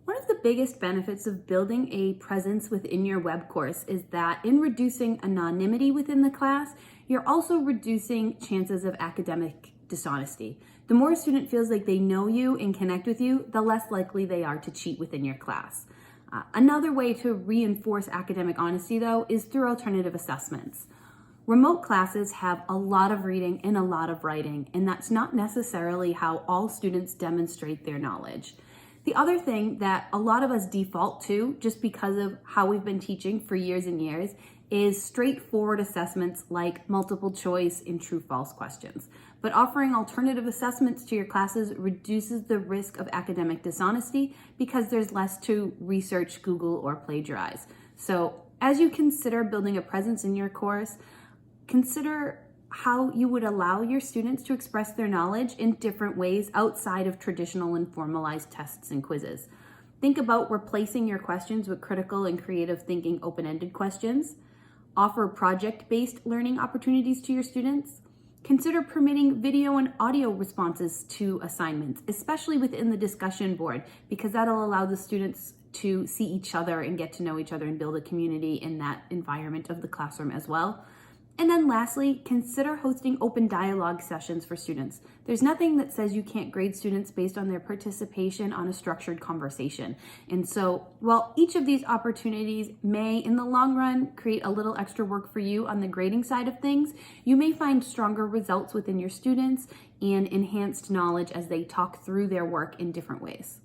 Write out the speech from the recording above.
One of the biggest benefits of building a presence within your web course is that in reducing anonymity within the class, you're also reducing chances of academic dishonesty. The more a student feels like they know you and connect with you, the less likely they are to cheat within your class. Another way to reinforce academic honesty, though, is through alternative assessments. Remote classes have a lot of reading and a lot of writing, and that's not necessarily how all students demonstrate their knowledge. The other thing that a lot of us default to, just because of how we've been teaching for years and years, is straightforward assessments like multiple choice and true-false questions. But offering alternative assessments to your classes reduces the risk of academic dishonesty because there's less to research, Google, or plagiarize. So as you consider building a presence in your course, consider how you would allow your students to express their knowledge in different ways outside of traditional and formalized tests and quizzes. Think about replacing your questions with critical and creative thinking open-ended questions. Offer project-based learning opportunities to your students. Consider permitting video and audio responses to assignments, especially within the discussion board, because that'll allow the students to see each other and get to know each other and build a community in that environment of the classroom as well. And then lastly, consider hosting open dialogue sessions for students. There's nothing that says you can't grade students based on their participation on a structured conversation. And so while each of these opportunities may, in the long run, create a little extra work for you on the grading side of things, you may find stronger results within your students and enhanced knowledge as they talk through their work in different ways.